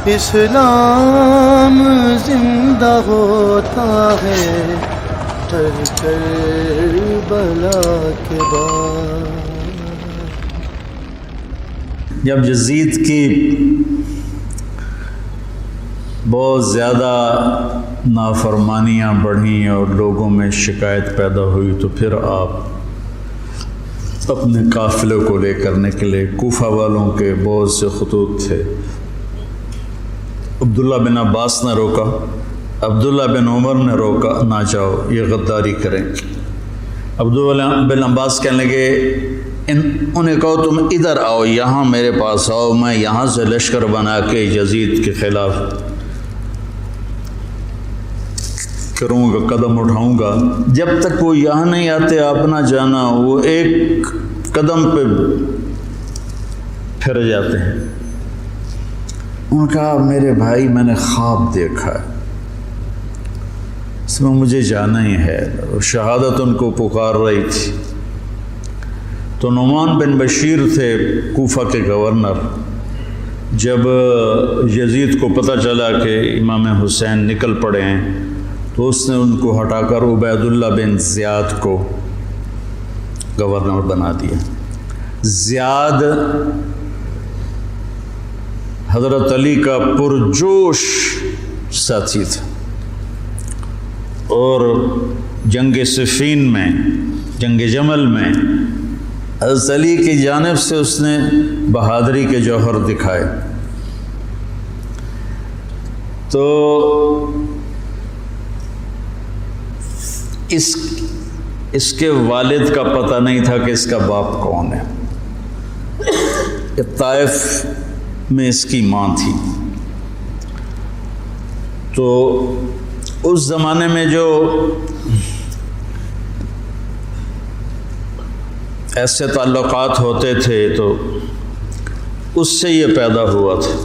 اسلام زندہ ہوتا ہے کربلا کے بعد۔ جب یزید کی بہت زیادہ نافرمانیاں بڑھیں اور لوگوں میں شکایت پیدا ہوئی تو پھر آپ اپنے قافلے کو لے کر نکلے۔ کوفہ والوں کے بہت سے خطوط تھے، عبداللہ بن عباس نے روکا، عبداللہ بن عمر نے روکا، نہ جاؤ یہ غداری کریں گے۔ عبداللہ بن عباس کہنے لگے انہیں کہو تم ادھر آؤ، یہاں میرے پاس آؤ، میں یہاں سے لشکر بنا کے یزید کے خلاف کروں گا، قدم اٹھاؤں گا۔ جب تک وہ یہاں نہیں آتے آپ نہ جانا، وہ ایک قدم پہ پھر جاتے ہیں۔ انہوں نے کہا میرے بھائی میں نے خواب دیکھا ہے، اس میں مجھے جانا ہی ہے، اور شہادت ان کو پکار رہی تھی۔ تو نعمان بن بشیر تھے کوفہ کے گورنر، جب یزید کو پتہ چلا کہ امام حسین نکل پڑے ہیں تو اس نے ان کو ہٹا کر عبید اللہ بن زیاد کو گورنر بنا دیا۔ زیاد حضرت علی کا پرجوش ساتھی تھا، اور جنگ صفین میں، جنگ جمل میں حضرت علی کی جانب سے اس نے بہادری کے جوہر دکھائے۔ تو اس کے والد کا پتہ نہیں تھا کہ اس کا باپ کون ہے۔ طائف میں اس کی ماں تھی۔ تو اس زمانے میں جو ایسے تعلقات ہوتے تھے تو اس سے یہ پیدا ہوا تھا،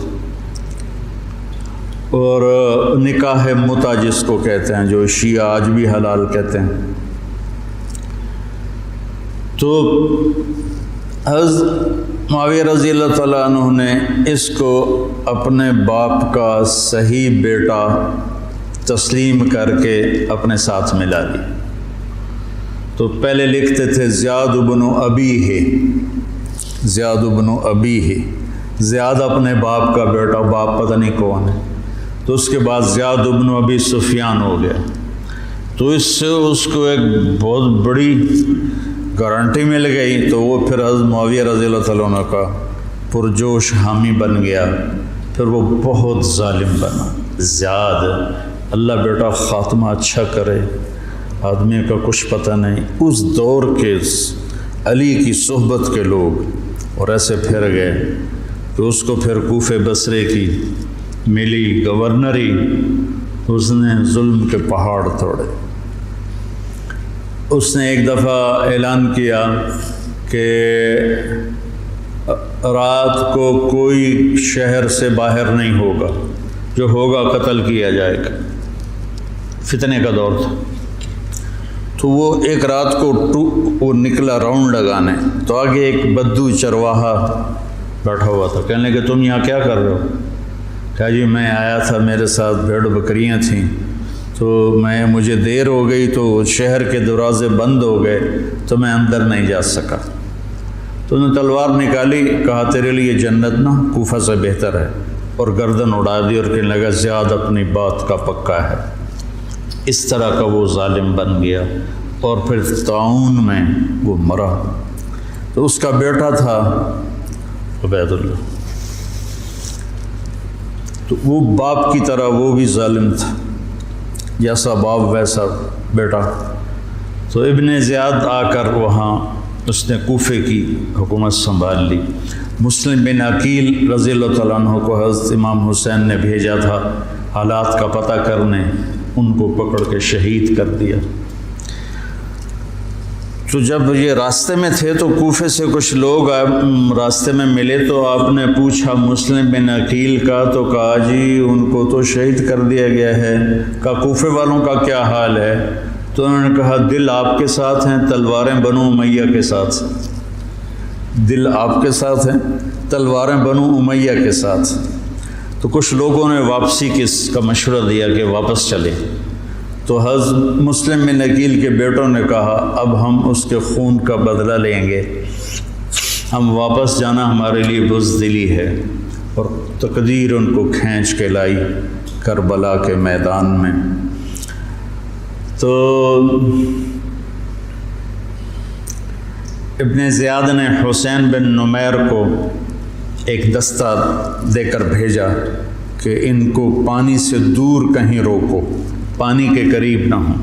اور نکاح متع جس کو کہتے ہیں، جو شیعہ آج بھی حلال کہتے ہیں۔ تو حضرت معاویہ رضی اللہ تعالیٰ عنہ نے اس کو اپنے باپ کا صحیح بیٹا تسلیم کر کے اپنے ساتھ ملا لی۔ تو پہلے لکھتے تھے زیاد بن ابی ہے، زیاد بن ابی ہے، زیاد اپنے باپ کا بیٹا، باپ پتہ نہیں کون ہے۔ تو اس کے بعد زیاد بن ابی سفیان ہو گیا۔ تو اس سے اس کو ایک بہت بڑی گارنٹی مل گئی، تو وہ پھر حضرت معاویہ رضی اللہ تعالیٰ عنہ کا پرجوش حامی بن گیا۔ پھر وہ بہت ظالم بنا زیاد۔ اللہ بیٹا خاتمہ اچھا کرے، آدمی کا کچھ پتہ نہیں۔ اس دور کے علی کی صحبت کے لوگ اور ایسے پھر گئے کہ اس کو پھر کوفے بصرے کی ملی گورنری، اس نے ظلم کے پہاڑ توڑے۔ اس نے ایک دفعہ اعلان کیا کہ رات کو کوئی شہر سے باہر نہیں ہوگا، جو ہوگا قتل کیا جائے گا۔ فتنے کا دور تھا۔ تو وہ ایک رات کو وہ نکلا راؤنڈ لگانے، تو آگے ایک بدو چرواہا بیٹھا ہوا تھا۔ کہنے لگے تم یہاں کیا کر رہے ہو؟ کہا جی میں آیا تھا، میرے ساتھ بھیڑ بکریاں تھیں، تو مجھے دیر ہو گئی تو شہر کے دروازے بند ہو گئے تو میں اندر نہیں جا سکا۔ تو انہوں نے تلوار نکالی، کہا تیرے لیے جنت نہ کوفہ سے بہتر ہے، اور گردن اڑا دی اور کہنے لگا زیاد اپنی بات کا پکا ہے۔ اس طرح کا وہ ظالم بن گیا، اور پھر طاعون میں وہ مرا۔ تو اس کا بیٹا تھا عبید اللہ، تو وہ باپ کی طرح وہ بھی ظالم تھا، جیسا باپ ویسا بیٹا۔ تو ابن زیاد آ کر وہاں اس نے کوفے کی حکومت سنبھال لی۔ مسلم بن عقیل رضی اللہ تعالیٰ عنہ کو حضرت امام حسین نے بھیجا تھا حالات کا پتہ کرنے، ان کو پکڑ کے شہید کر دیا۔ تو جب یہ راستے میں تھے تو کوفے سے کچھ لوگ راستے میں ملے، تو آپ نے پوچھا مسلم بن عقیل کا، تو کہا جی ان کو تو شہید کر دیا گیا ہے۔ کہا کوفے والوں کا کیا حال ہے؟ تو انہوں نے کہا دل آپ کے ساتھ ہیں، تلواریں بنو امیہ کے ساتھ۔ دل آپ کے ساتھ ہیں، تلواریں بنو امیہ کے ساتھ۔ تو کچھ لوگوں نے واپسی کا مشورہ دیا کہ واپس چلیں، تو حضرت مسلم بن عقیل کے بیٹوں نے کہا اب ہم اس کے خون کا بدلہ لیں گے، ہم واپس جانا ہمارے لیے بزدلی ہے، اور تقدیر ان کو کھینچ کے لائی کربلا کے میدان میں۔ تو ابن زیاد نے حسین بن نمیر کو ایک دستہ دے کر بھیجا کہ ان کو پانی سے دور کہیں روکو، پانی کے قریب نہ ہوں۔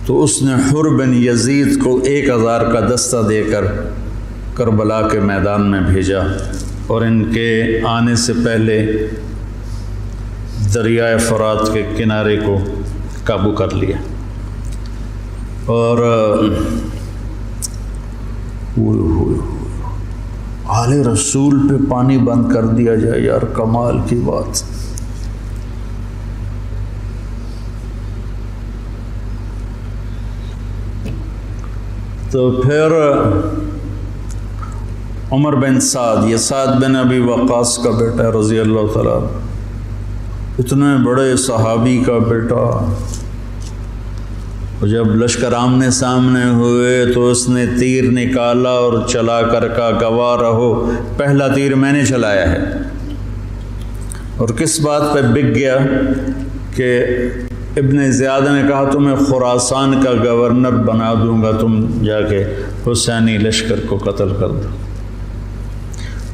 تو اس نے حر بن یزید کو 1000 کا دستہ دے کر کربلا کے میدان میں بھیجا، اور ان کے آنے سے پہلے دریائے فرات کے کنارے کو قابو کر لیا۔ اور آل رسول پہ پانی بند کر دیا جائے، یار کمال کی بات۔ تو پھر عمر بن سعد، یہ سعد بن ابی وقاص کا بیٹا رضی اللہ تعالیٰ، اتنے بڑے صحابی کا بیٹا، اور جب لشکر آمنے سامنے ہوئے تو اس نے تیر نکالا اور چلا کر کا گواہ رہو پہلا تیر میں نے چلایا ہے، اور کس بات پہ بک گیا کہ ابن زیاد نے کہا تمہیں خراسان کا گورنر بنا دوں گا، تم جا کے حسینی لشکر کو قتل کر دو۔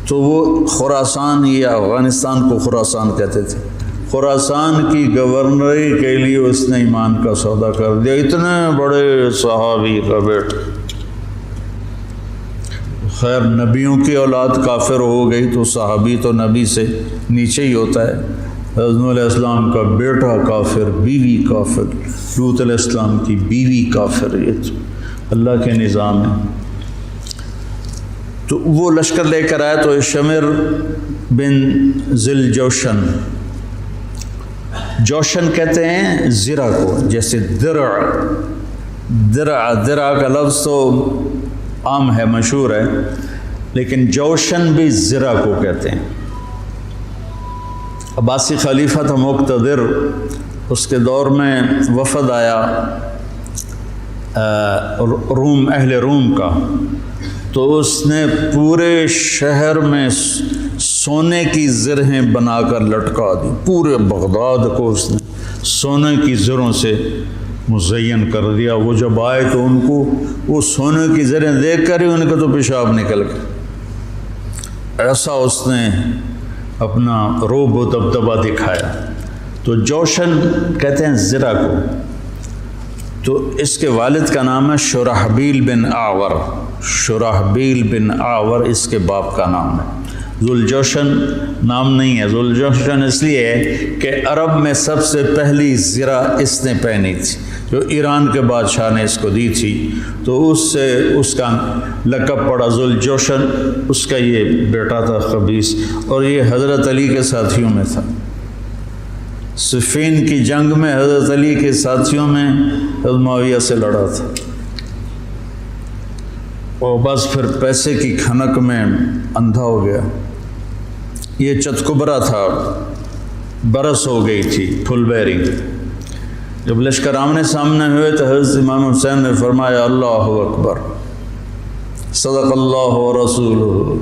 تو وہ خراسان یا افغانستان کو خراسان کہتے تھے، خراسان کی گورنری کے لیے اس نے ایمان کا سودا کر دیا، اتنے بڑے صحابی کا بیٹا۔ خیر نبیوں کی اولاد کافر ہو گئی تو صحابی تو نبی سے نیچے ہی ہوتا ہے۔ حضرت علیہ السلام کا بیٹا کافر، بیوی کافر، لوط علیہ السلام کی بیوی کافر، یہ تو اللہ کے نظام ہے۔ تو وہ لشکر لے کر آیا تو شمر بن ذل جوشن، جوشن کہتے ہیں زرہ کو، جیسے درع کا لفظ تو عام ہے، مشہور ہے، لیکن جوشن بھی زرہ کو کہتے ہیں۔ عباسی خلیفہ تھا مقتدر، اس کے دور میں وفد آیا روم، اہل روم کا، تو اس نے پورے شہر میں سونے کی زرہیں بنا کر لٹکا دی، پورے بغداد کو اس نے سونے کی زروں سے مزین کر دیا۔ وہ جب آئے تو ان کو وہ سونے کی زریں دیکھ کر ہی ان کا تو پیشاب نکل گیا، ایسا اس نے اپنا روب و دبدبہ دکھایا۔ تو جوشن کہتے ہیں زرہ کو، تو اس کے والد کا نام ہے شرحبیل بن آور، شرحبیل بن آور اس کے باپ کا نام ہے۔ ذوالجوشن نام نہیں ہے، ذوالجوشن اس لیے ہے کہ عرب میں سب سے پہلی زرہ اس نے پہنی تھی، جو ایران کے بادشاہ نے اس کو دی تھی، تو اس سے اس کا لقب پڑا ذوالجوشن۔ اس کا یہ بیٹا تھا خبیث، اور یہ حضرت علی کے ساتھیوں میں تھا۔ صفین کی جنگ میں حضرت علی کے ساتھیوں میں حضرت معاویہ سے لڑا تھا، اور بس پھر پیسے کی کھنک میں اندھا ہو گیا۔ یہ چتکبرا تھا، برس ہو گئی تھی، پھل بیری۔ جب لشکر آمنے سامنے ہوئے تو حضرت امام حسین نے فرمایا اللہ اکبر، صدق اللہ و رسولہ،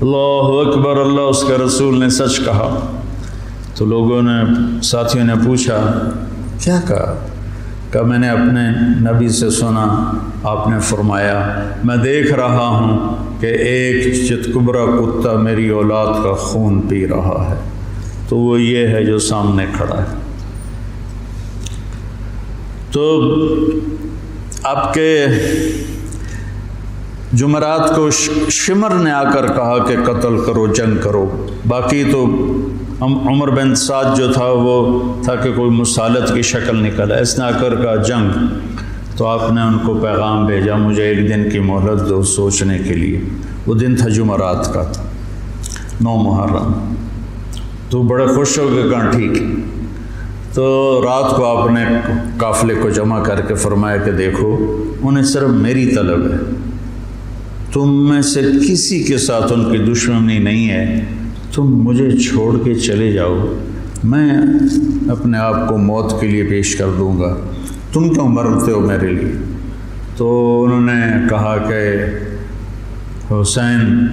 اللہ اکبر، اللہ اس کے رسول نے سچ کہا۔ تو لوگوں نے، ساتھیوں نے پوچھا کیا کہا؟ کہ میں نے اپنے نبی سے سنا، آپ نے فرمایا میں دیکھ رہا ہوں کہ ایک چتکبرا کتا میری اولاد کا خون پی رہا ہے، تو وہ یہ ہے جو سامنے کھڑا ہے۔ تو آپ کے جمعرات کو شمر نے آ کر کہا کہ قتل کرو، جنگ کرو، باقی تو عمر بن سعد جو تھا وہ تھا کہ کوئی مسالت کی شکل نکلا، اس نے آ کر کہا جنگ، تو آپ نے ان کو پیغام بھیجا مجھے ایک دن کی مہلت دو سوچنے کے لیے۔ وہ دن تھا جمعرات کا، 9 محرم۔ تو بڑے خوش ہو کے کہا ٹھیک۔ تو رات کو آپ نے قافلے کو جمع کر کے فرمایا کہ دیکھو انہیں صرف میری طلب ہے، تم میں سے کسی کے ساتھ ان کی دشمنی نہیں ہے، تم مجھے چھوڑ کے چلے جاؤ، میں اپنے آپ کو موت کے لیے پیش کر دوں گا، تم کیوں مرتے ہو میرے لیے؟ تو انہوں نے کہا کہ حسین،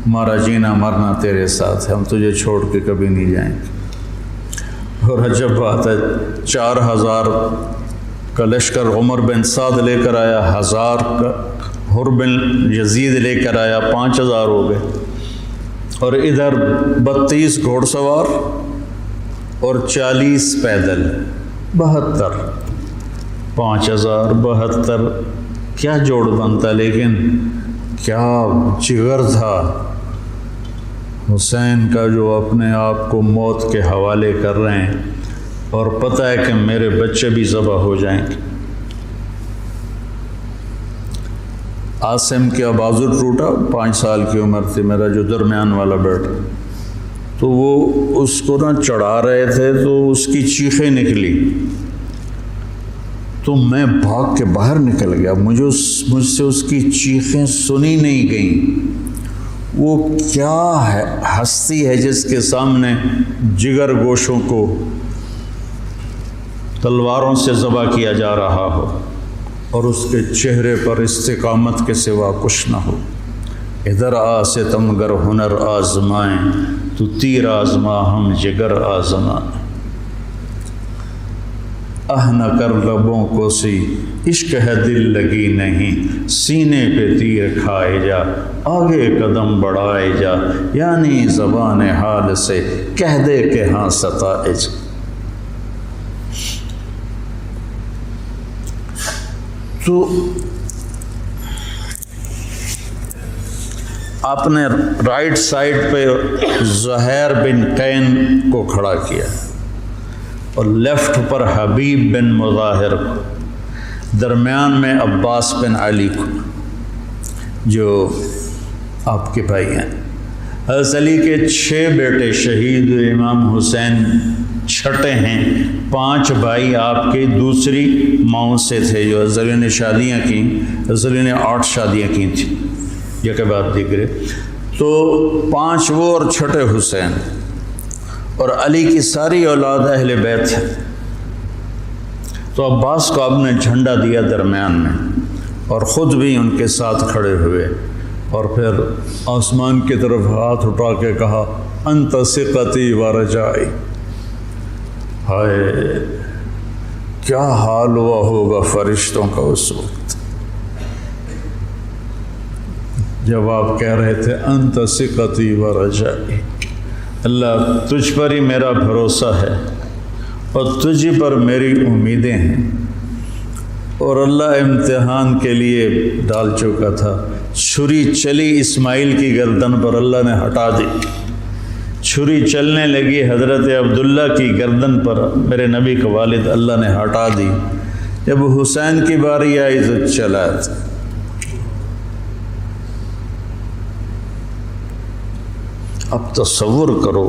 ہمارا جینا مرنا تیرے ساتھ ہے، ہم تجھے چھوڑ کے کبھی نہیں جائیں گے۔ اور عجب بات ہے، 4000 کا لشکر عمر بن سعد لے کر آیا، 1000 کا حر بن یزید لے کر آیا، 5000 ہو گئے، اور ادھر 32 گھوڑ سوار اور 40 پیدل، 72، 5000 72، کیا جوڑ بنتا، لیکن کیا جگر تھا حسین کا، جو اپنے آپ کو موت کے حوالے کر رہے ہیں اور پتہ ہے کہ میرے بچے بھی ذبح ہو جائیں گے۔ عاصم کا بازو ٹوٹا، 5 سال کی عمر تھی، میرا جو درمیان والا بیٹا، تو وہ اس کو نہ چڑھا رہے تھے تو اس کی چیخیں نکلی، تو میں بھاگ کے باہر نکل گیا، مجھ سے اس کی چیخیں سنی نہیں گئیں۔ وہ کیا ہے ہستی ہے جس کے سامنے جگر گوشوں کو تلواروں سے ذبح کیا جا رہا ہو اور اس کے چہرے پر استقامت کے سوا کچھ نہ ہو۔ ادھر آ ستمگر ہنر آزمائیں، تو تیر آزما ہم جگر آزمائیں۔ نہ کر لبوں کو سی، عشق ہے دل لگی نہیں، سینے پہ تیر کھائے جا، آگے قدم بڑھائے جا، یعنی زبان حال سے کہہ دے کہ ہاں ستائج۔ تو آپ نے رائٹ سائڈ پہ زہیر بن قین کو کھڑا کیا اور لیفٹ پر حبیب بن مظاہر کو، درمیان میں عباس بن علی کو، جو آپ کے بھائی ہیں۔ حضرت علی کے 6 بیٹے شہید ہوئے، امام حسین چھٹے ہیں، 5 بھائی آپ کے دوسری ماؤں سے تھے جو حضرت علی نے شادیاں کیں، حضرت علی نے 8 شادیاں کی تھیں، یہ کے بعد دیکھ تو 5 وہ اور چھٹے حسین، اور علی کی ساری اولاد اہل بیت ہے۔ تو عباس کو آپ نے جھنڈا دیا درمیان میں، اور خود بھی ان کے ساتھ کھڑے ہوئے، اور پھر آسمان کی طرف ہاتھ اٹھا کے کہا، انت ثقتی و رجائی۔ ہائے کیا حال ہوا ہوگا فرشتوں کا اس وقت جب آپ کہہ رہے تھے انت ثقتی و رجائی، اللہ تجھ پر ہی میرا بھروسہ ہے اور تجھ پر میری امیدیں ہیں۔ اور اللہ امتحان کے لیے ڈال چکا تھا، چھری چلی اسماعیل کی گردن پر، اللہ نے ہٹا دی۔ چھری چلنے لگی حضرت عبداللہ کی گردن پر، میرے نبی کا والد، اللہ نے ہٹا دی۔ جب حسین کی باری آئی تو چلا تھا۔ اب تصور کرو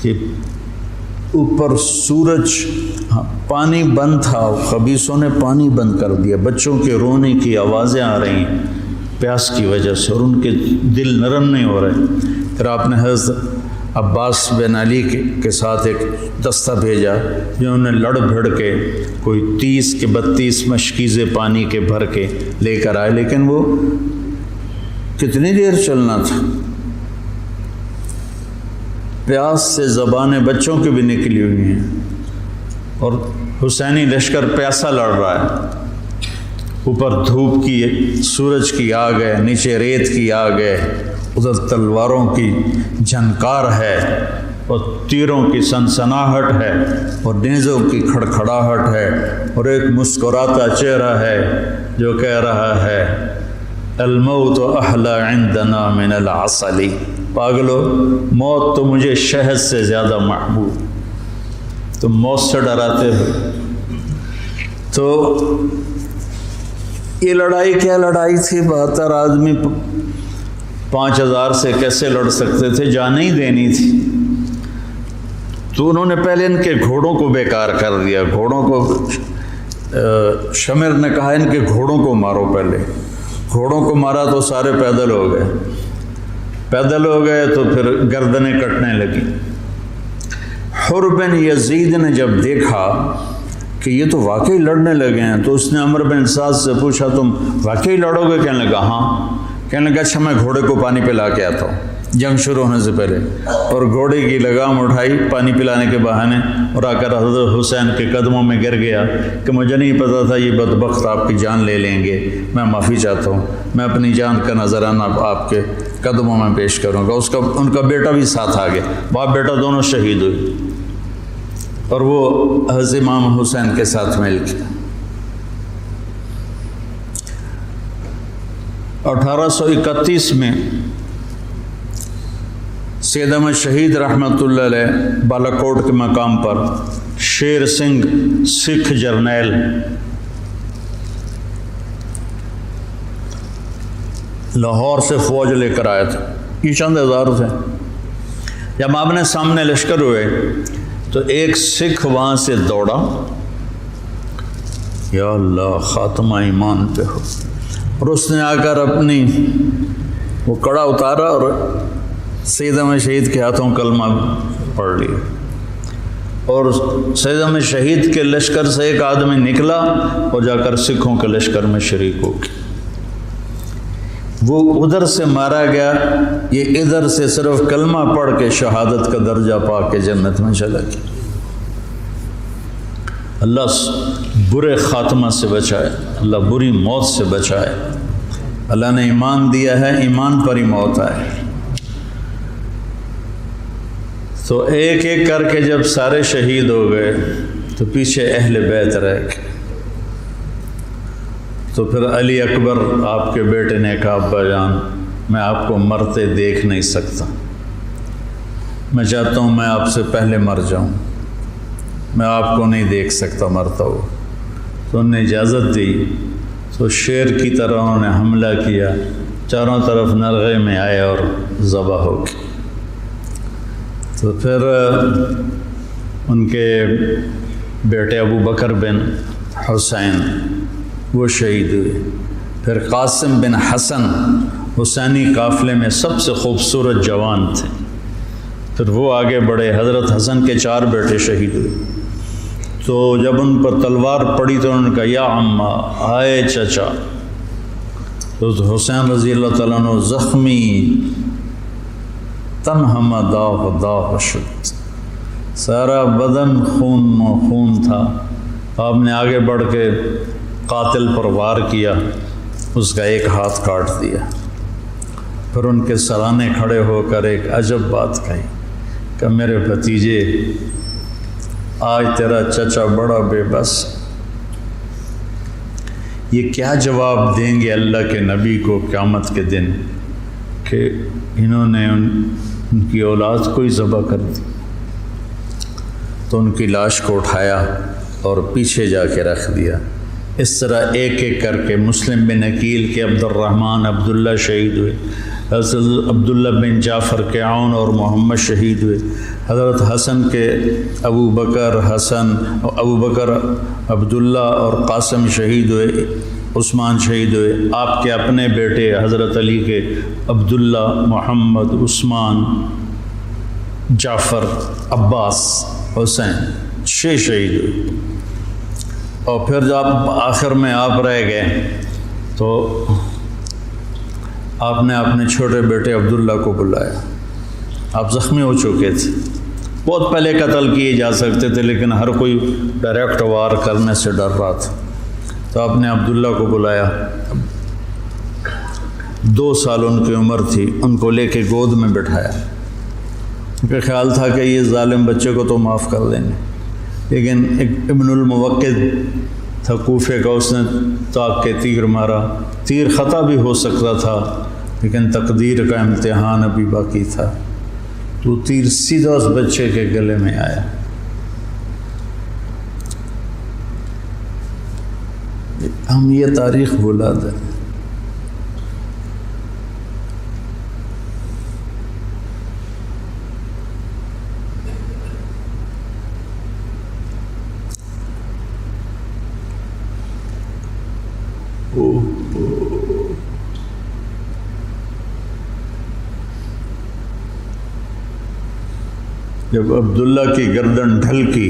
کہ اوپر سورج، پانی بند تھا، خبیثوں نے پانی بند کر دیا، بچوں کے رونے کی آوازیں آ رہی ہیں پیاس کی وجہ سے، اور ان کے دل نرم نہیں ہو رہے۔ پھر آپ نے حضرت عباس بن علی کے ساتھ ایک دستہ بھیجا، جنہوں نے لڑ بھڑ کے کوئی 30 کے 32 مشکیزیں پانی کے بھر کے لے کر آئے، لیکن وہ کتنی دیر چلنا تھا، پیاس سے زبانیں بچوں کی بھی نکلی ہوئی ہیں، اور حسینی لشکر پیاسا لڑ رہا ہے، اوپر دھوپ کی، سورج کی آگ ہے، نیچے ریت کی آگ ہے، ادھر تلواروں کی جھنکار ہے اور تیروں کی سنسناہٹ ہے اور نیزوں کی کھڑکھڑاہٹ ہے، اور ایک مسکراتا چہرہ ہے جو کہہ رہا ہے الموت احلی عندنا من العسل، پاگلو موت تو مجھے شہد سے زیادہ محبوب، تم موت سے ڈراتے ہو۔ تو یہ لڑائی کیا لڑائی تھی، 72 آدمی 5000 سے کیسے لڑ سکتے تھے، جان ہی دینی تھی۔ تو انہوں نے پہلے ان کے گھوڑوں کو بیکار کر دیا، گھوڑوں کو، شمر نے کہا ان کے گھوڑوں کو مارو، پہلے گھوڑوں کو مارا تو سارے پیدل ہو گئے، پیدل ہو گئے تو پھر گردنیں کٹنے لگی۔ حر بن یزید نے جب دیکھا کہ یہ تو واقعی لڑنے لگے ہیں تو اس نے عمرو بن سعد سے پوچھا تم واقعی لڑو گے؟ کہنے لگا ہاں۔ کہنے لگا اچھا میں گھوڑے کو پانی پلا کے آتا ہوں جنگ شروع ہونے سے پہلے، اور گھوڑے کی لگام اٹھائی پانی پلانے کے بہانے، اور آ کر حضرت حسین کے قدموں میں گر گیا کہ مجھے نہیں پتا تھا یہ بدبخت آپ کی جان لے لیں گے، میں معافی چاہتا ہوں، میں اپنی جان کا نذرانہ آپ کے قدموں میں پیش کروں گا۔ ان کا بیٹا بھی ساتھ آ گیا، باپ بیٹا دونوں شہید ہوئے، اور وہ حضرت امام حسین کے ساتھ مل گیا۔ 1831 میں سید احمد شہید رحمۃ اللہ علیہ بالا کوٹ کے مقام پر شیر سنگھ سکھ جرنیل لاہور سے فوج لے کر آئے تھے، یہ چند ہزار تھے۔ جب آمنے سامنے لشکر ہوئے تو ایک سکھ وہاں سے دوڑا، یا اللہ خاتمہ ایمان پہ ہو، اور اس نے آ کر اپنی وہ کڑا اتارا اور سید احمد شہید کے ہاتھوں کلمہ پڑھ لیا، اور سید احمد شہید کے لشکر سے ایک آدمی نکلا اور جا کر سکھوں کے لشکر میں شریک ہو گیا۔ وہ ادھر سے مارا گیا، یہ ادھر سے صرف کلمہ پڑھ کے شہادت کا درجہ پا کے جنت میں چلا گیا۔ اللہ برے خاتمہ سے بچائے، اللہ بری موت سے بچائے۔ اللہ نے ایمان دیا ہے، ایمان پر ہی موت آئے۔ تو ایک ایک کر کے جب سارے شہید ہو گئے تو پیچھے اہل بیت رہ گئے۔ تو پھر علی اکبر آپ کے بیٹے نے کہا ابا جان میں آپ کو مرتے دیکھ نہیں سکتا، میں چاہتا ہوں میں آپ سے پہلے مر جاؤں، میں آپ کو نہیں دیکھ سکتا مرتا ہوا۔ تو انہوں نے اجازت دی، تو شیر کی طرح انہوں نے حملہ کیا، چاروں طرف نرغے میں آئے اور ذبح ہو گئے۔ تو پھر ان کے بیٹے ابو بکر بن حسین وہ شہید ہوئے۔ پھر قاسم بن حسن حسینی قافلے میں سب سے خوبصورت جوان تھے، پھر وہ آگے بڑھے، حضرت حسن کے 4 بیٹے شہید ہوئے۔ تو جب ان پر تلوار پڑی تو انہوں نے کہا یا عمّا، آئے چچا۔ تو حسین رضی اللہ تعالیٰ عنہ زخمی تنہم داغ داغ شد، سارا بدن خون و خون تھا۔ آپ نے آگے بڑھ کے قاتل پر وار کیا، اس کا ایک ہاتھ کاٹ دیا۔ پھر ان کے سرانے کھڑے ہو کر ایک عجب بات کہی کہ میرے بھتیجے آج تیرا چچا بڑا بے بس، یہ کیا جواب دیں گے اللہ کے نبی کو قیامت کے دن کہ انہوں نے ان کی اولاد کو ہی ذبح کر دی۔ تو ان کی لاش کو اٹھایا اور پیچھے جا کے رکھ دیا۔ اس طرح ایک ایک کر کے مسلم بن عقیل کے عبد الرحمن عبداللہ شہید ہوئے، حضرت عبداللہ بن جعفر کے عون اور محمد شہید ہوئے، حضرت حسن کے ابو بکر عبداللہ اور قاسم شہید ہوئے، عثمان شہید ہوئے۔ آپ کے اپنے بیٹے حضرت علی کے عبداللہ، محمد، عثمان، جعفر، عباس، حسین 6 شہید ہوئے۔ اور پھر جب آخر میں آپ رہ گئے تو آپ نے اپنے چھوٹے بیٹے عبداللہ کو بلایا۔ آپ زخمی ہو چکے تھے، بہت پہلے قتل کیے جا سکتے تھے لیکن ہر کوئی ڈائریکٹ وار کرنے سے ڈر رہا تھا۔ تو آپ نے عبداللہ کو بلایا، 2 سال ان کی عمر تھی، ان کو لے کے گود میں بٹھایا۔ ان کا خیال تھا کہ یہ ظالم بچے کو تو معاف کر دیں گے، لیکن ایک ابن الموقد تھا کوفے کا، اس نے تاک کے تیر مارا۔ تیر خطا بھی ہو سکتا تھا لیکن تقدیر کا امتحان ابھی باقی تھا، تو تیر سیدھا اس بچے کے گلے میں آیا۔ ہم یہ تاریخ بھلا دیں۔ جب عبداللہ کی گردن ڈھلکی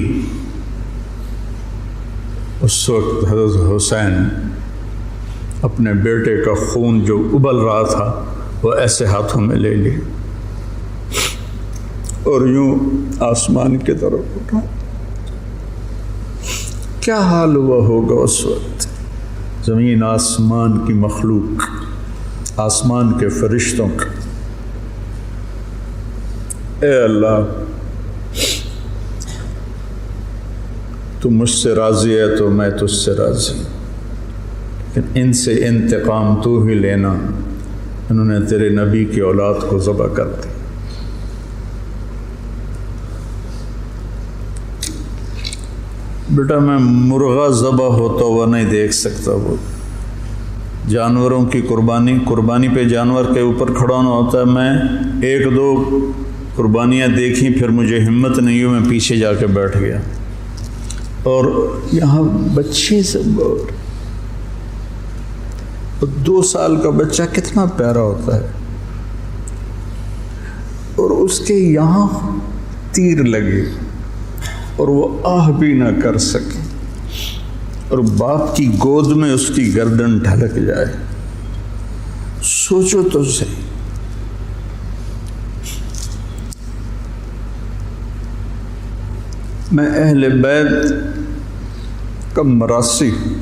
اس وقت حضرت حسین اپنے بیٹے کا خون جو ابل رہا تھا وہ ایسے ہاتھوں میں لے لی اور یوں آسمان کی طرف اٹھا. کیا حال ہوا ہوگا اس وقت زمین آسمان کی مخلوق، آسمان کے فرشتوں کا. اے اللہ تو مجھ سے راضی ہے تو میں تجھ سے راضی ہوں، لیکن ان سے انتقام تو ہی لینا. انہوں نے تیرے نبی کی اولاد کو ذبح کر دی. بیٹا میں مرغا ذبح ہوتا ہوا نہیں دیکھ سکتا. وہ جانوروں کی قربانی پہ جانور کے اوپر کھڑا ہونا ہوتا ہے. میں ایک دو قربانیاں دیکھیں پھر مجھے ہمت نہیں ہوئی، میں پیچھے جا کے بیٹھ گیا. اور یہاں بچے سے 2 سال کا بچہ کتنا پیارا ہوتا ہے، اور اس کے یہاں تیر لگے اور وہ آہ بھی نہ کر سکے، اور باپ کی گود میں اس کی گردن ڈھلک جائے. سوچو تو صحیح. میں اہل بیت کا مراثی ہوں.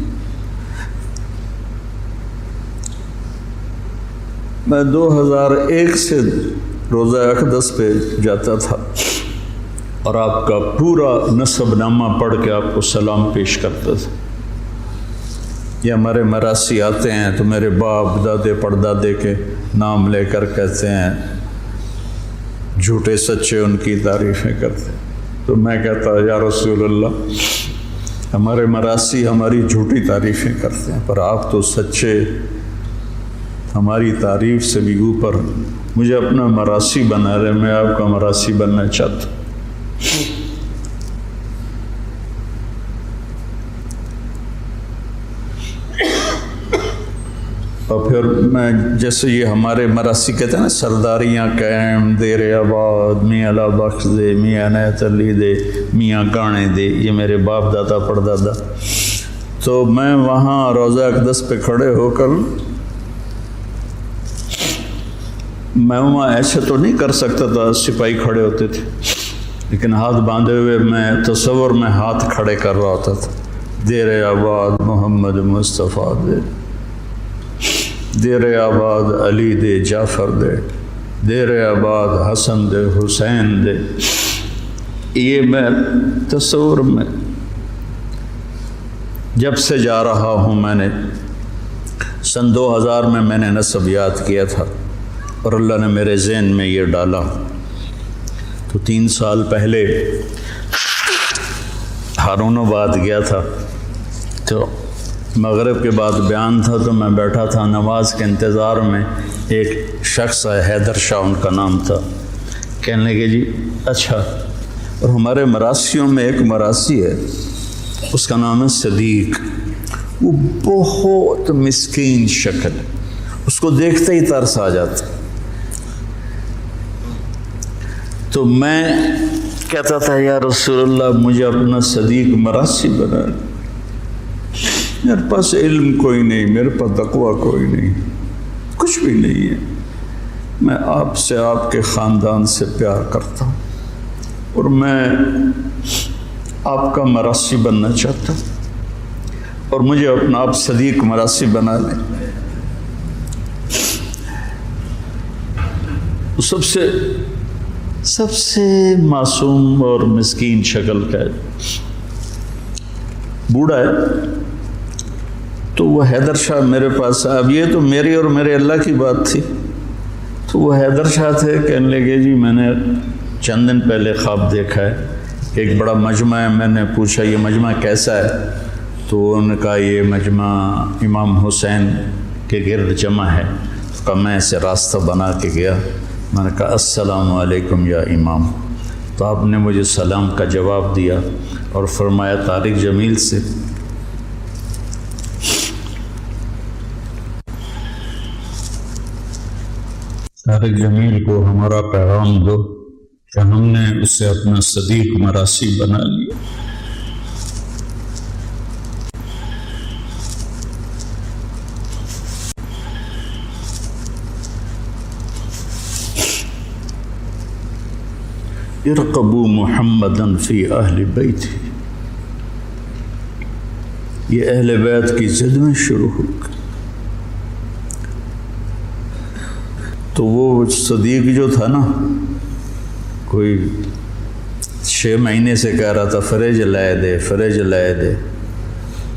میں 2001 سے روزہ اقدس پہ جاتا تھا اور آپ کا پورا نسب نامہ پڑھ کے آپ کو سلام پیش کرتا تھا. یہ ہمارے مراثی آتے ہیں تو میرے باپ دادے پردادے کے نام لے کر کہتے ہیں، جھوٹے سچے ان کی تعریفیں کرتے ہیں. تو میں کہتا یا رسول اللہ ہمارے مراثی ہماری جھوٹی تعریفیں کرتے ہیں، پر آپ تو سچے، ہماری تعریف سے بھی اوپر. مجھے اپنا مراثی بنا رہے، میں آپ کا مراثی بننا چاہتا ہوں. اور پھر میں جیسے یہ ہمارے مراثی کہتے ہیں نا، سرداریاں قائم، دیر آباد، میاں اللہ بخش دے، میاں عنایت علی دے، میاں گانے دے، یہ میرے باپ دادا پردادا. تو میں وہاں روزہ اقدس پہ کھڑے ہو کر میں وہاں ایسے تو نہیں کر سکتا تھا، سپاہی کھڑے ہوتے تھے، لیکن ہاتھ باندھے ہوئے میں تصور میں ہاتھ کھڑے کر رہا ہوتا تھا. دیر آباد محمد مصطفیٰ دے، دیر آباد علی دے جعفر دے، دیر آباد حسن دے حسین دے. یہ میں تصور میں جب سے جا رہا ہوں. میں نے سن 2000 میں نے نسب یاد کیا تھا اور اللہ نے میرے ذہن میں یہ ڈالا. تو 3 سال پہلے ہارون آباد گیا تھا، تو مغرب کے بعد بیان تھا، تو میں بیٹھا تھا نماز کے انتظار میں. ایک شخص ہے حیدر شاہ ان کا نام تھا، کہنے لگے جی اچھا. اور ہمارے مراسیوں میں ایک مراسی ہے، اس کا نام ہے صدیق. وہ بہت مسکین شکل ہے، اس کو دیکھتے ہی ترس آ جاتا. تو میں کہتا تھا یا رسول اللہ مجھے اپنا صدیق مراسی بنا. میرے پاس علم کوئی نہیں، میرے پاس تقویٰ کوئی نہیں، کچھ بھی نہیں ہے. میں آپ سے، آپ کے خاندان سے پیار کرتا ہوں اور میں آپ کا مراسی بننا چاہتا ہوں، اور مجھے اپنا آپ صدیق مراسی بنا لیں. سب سے معصوم اور مسکین شکل کا ہے، بوڑھا ہے. تو وہ حیدر شاہ میرے پاس، اب یہ تو میری اور میرے اللہ کی بات تھی. تو وہ حیدر شاہ تھے، کہنے لگے جی میں نے چند دن پہلے خواب دیکھا ہے کہ ایک بڑا مجمع ہے. میں نے پوچھا یہ مجمع کیسا ہے؟ تو انہوں نے کہا یہ مجمع امام حسین کے گرد جمع ہے. تو کہا میں اسے راستہ بنا کے گیا. میں نے کہا السلام علیکم یا امام. تو آپ نے مجھے سلام کا جواب دیا اور فرمایا طارق جمیل سے طارق جمیل کو ہمارا پیغام دو کہ ہم نے اسے اپنا صدیق مراسی بنا لیا۔ ارقبوا محمدا فی اہل بیت، یہ اہل بیت کی ضد میں شروع ہو گئی۔ تو وہ صدیق جو تھا نا، کوئی 6 مہینے سے کہہ رہا تھا فریج لائے دے، فریج لائے دے۔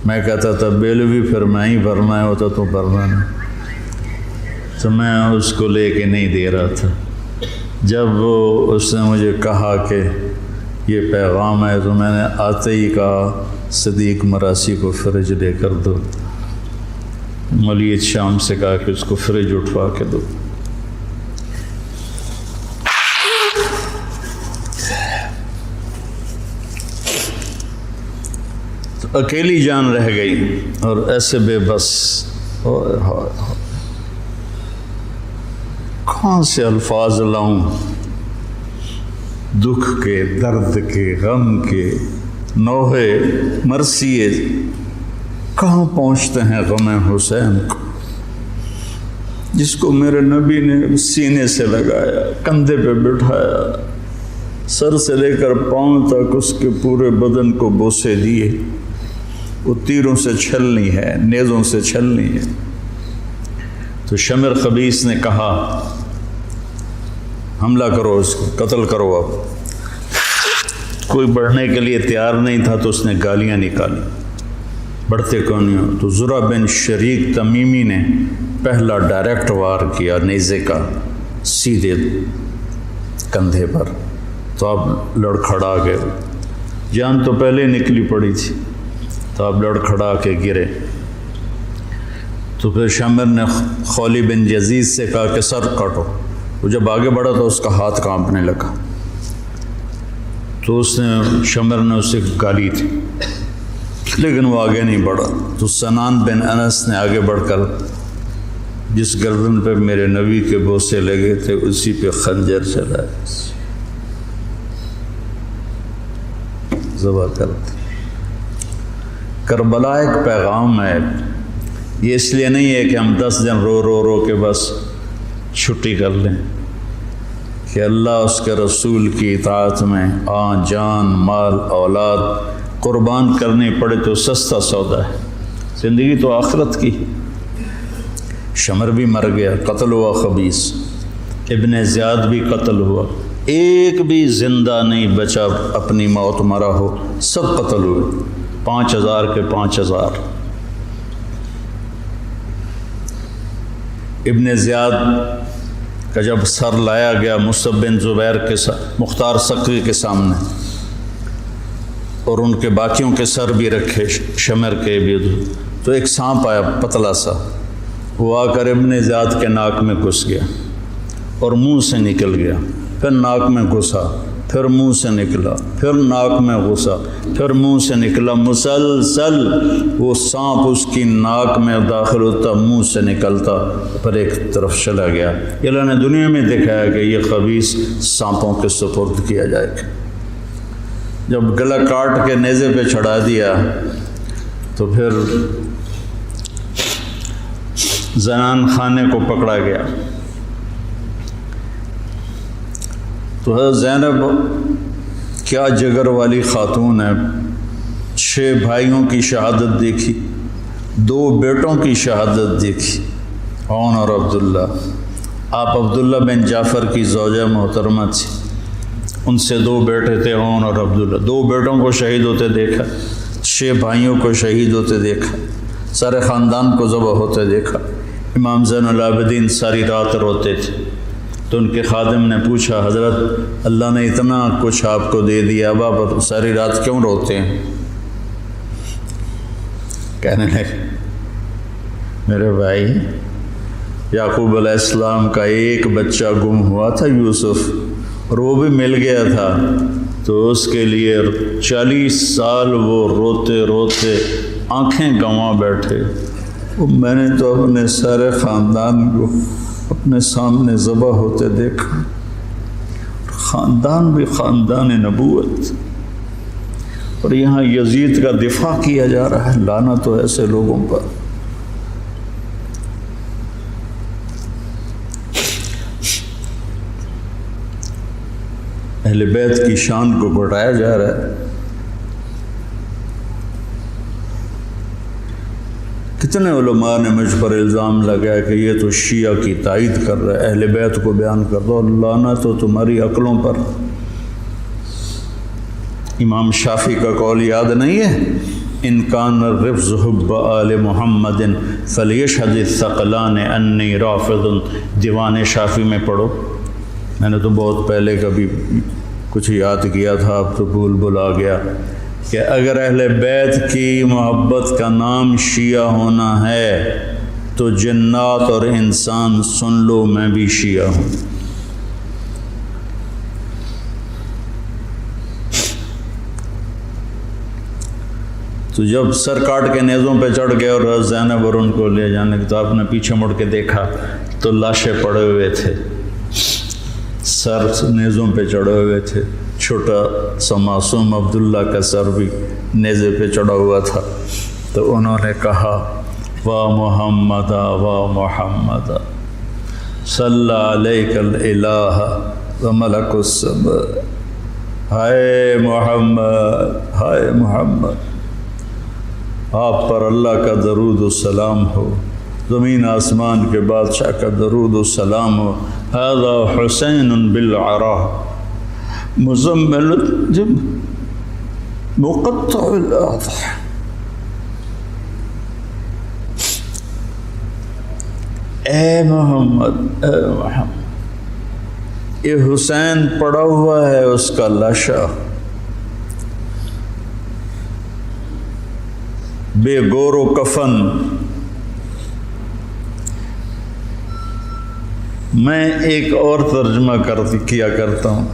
میں کہتا تھا بل بھی پھر میں ہی بھرنا ہے، ہوتا تو بھرنا نہیں، تو میں اس کو لے کے نہیں دے رہا تھا۔ جب اس نے مجھے کہا کہ یہ پیغام ہے تو میں نے آتے ہی کہا صدیق مراسی کو فریج لے کر دو۔ مولید شام سے کہا کہ اس کو فریج اٹھوا کے دو۔ اکیلی جان رہ گئی اور ایسے بے بس، کہاں سے الفاظ لاؤں، دکھ کے، درد کے، غم کے، نوحے مرثیے کہاں پہنچتے ہیں غم حسین کو، جس کو میرے نبی نے سینے سے لگایا، کندھے پہ بٹھایا، سر سے لے کر پاؤں تک اس کے پورے بدن کو بوسے دیے۔ وہ تیروں سے چھلنی ہے، نیزوں سے چھلنی ہے۔ تو شمر خبیث نے کہا حملہ کرو، اس کو قتل کرو۔ اب کوئی بڑھنے کے لیے تیار نہیں تھا تو اس نے گالیاں نکالی، بڑھتے کون نہیں ہو۔ تو زرع بن شریک تمیمی نے پہلا ڈائریکٹ وار کیا نیزے کا، سیدھے کندھے پر، تو اب لڑکھڑا گئے۔ جان تو پہلے نکلی پڑی تھی، تو اب لڑکھڑا کے گرے۔ تو پھر شمر نے خولی بن یزید سے کہا کہ سر کاٹو۔ وہ جب آگے بڑھا تو اس کا ہاتھ کانپنے لگا، تو اس نے شمر نے اسے گالی تھی، لیکن وہ آگے نہیں بڑھا۔ تو سنان بن انس نے آگے بڑھ کر جس گردن پہ میرے نبی کے بوسے لگے تھے اسی پہ خنجر چلایا، ذبح کر دی۔ کربلا ایک پیغام ہے، یہ اس لیے نہیں ہے کہ ہم 10 دن رو رو رو کے بس چھٹی کر لیں، کہ اللہ اس کے رسول کی اطاعت میں جان، مال، اولاد قربان کرنی پڑے تو سستا سودا ہے۔ زندگی تو آخرت کی۔ شمر بھی مر گیا، قتل ہوا خبیث، ابن زیاد بھی قتل ہوا، ایک بھی زندہ نہیں بچا اپنی موت مرا ہو، سب قتل ہوئے، 5000 کے 5000۔ ابن زیاد کا جب سر لایا گیا مصعب بن زبیر کے مختار سقفی کے سامنے، اور ان کے باقیوں کے سر بھی رکھے شمر کے بھی، تو ایک سانپ آیا پتلا سا، وہ آ کر ابن زیاد کے ناک میں گھس گیا اور منہ سے نکل گیا، پھر ناک میں گھسا، پھر منہ سے نکلا، پھر ناک میں گھسا، پھر منہ سے نکلا، مسلسل وہ سانپ اس کی ناک میں داخل ہوتا، منہ سے نکلتا، پھر ایک طرف چلا گیا۔ اللہ نے دنیا میں دکھایا کہ یہ خبیث سانپوں کے سپرد کیا جائے گا۔ جب گلا کاٹ کے نیزے پہ چڑھا دیا تو پھر زنان خانے کو پکڑا گیا۔ تو حضرت زینب کیا جگر والی خاتون ہے، 6 بھائیوں کی شہادت دیکھی، 2 بیٹوں کی شہادت دیکھی، عون اور عبداللہ۔ آپ عبداللہ بن جعفر کی زوجہ محترمہ تھی، ان سے 2 بیٹے تھے، عون اور عبداللہ۔ 2 بیٹوں کو شہید ہوتے دیکھا، 6 بھائیوں کو شہید ہوتے دیکھا، سارے خاندان کو ذبح ہوتے دیکھا۔ امام زین العابدین ساری رات روتے تھے، تو ان کے خادم نے پوچھا حضرت اللہ نے اتنا کچھ آپ کو دے دیا، اب آپ ساری رات کیوں روتے ہیں؟ کہنے لگے میرے بھائی یعقوب علیہ السلام کا ایک بچہ گم ہوا تھا یوسف، اور وہ بھی مل گیا تھا، تو اس کے لیے 40 سال وہ روتے روتے آنکھیں گنوا بیٹھے۔ میں نے تو اپنے سارے خاندان کو اپنے سامنے ذبح ہوتے دیکھا، خاندان بھی خاندان نبوت، اور یہاں یزید کا دفاع کیا جا رہا ہے. لعنت ہو ایسے لوگوں پر. اہل بیت کی شان کو گھٹایا جا رہا ہے. کتنے علماء نے مجھ پر الزام لگایا کہ یہ تو شیعہ کی تائید کر رہا ہے، اہل بیت کو بیان کر دو. لعنت تو تمہاری عقلوں پر. امام شافعی کا قول یاد نہیں ہے؟ ان کان الرفض حب آل محمد فلیشہد الثقلان انی رافض. دیوان شافعی میں پڑھو. میں نے تو بہت پہلے کبھی کچھ یاد کیا تھا، اب تو بھول آ گیا کہ اگر اہل بیت کی محبت کا نام شیعہ ہونا ہے تو جنات اور انسان سن لو، میں بھی شیعہ ہوں. تو جب سر کاٹ کے نیزوں پہ چڑھ گئے اور زینب اور ان کو لے جانے کی، تو آپ نے پیچھے مڑ کے دیکھا تو لاشیں پڑے ہوئے تھے، سر نیزوں پہ چڑھے ہوئے تھے. چھوٹا سا معصوم عبداللہ کا سر بھی نیزے پہ چڑھا ہوا تھا. تو انہوں نے کہا وا محمد وا محمد صلی علیک الالہ و ملک السماء. ہائے محمد، ہائے محمد، آپ پر اللہ کا درود و سلام ہو، زمین آسمان کے بادشاہ کا درود و سلام ہو. هذا حسین بالعراء مزمل مقطع الاضحى. اے محمد، اے محمد، یہ حسین پڑا ہوا ہے اس کا لاشا، بے گور و کفن. میں ایک اور ترجمہ کیا کرتا ہوں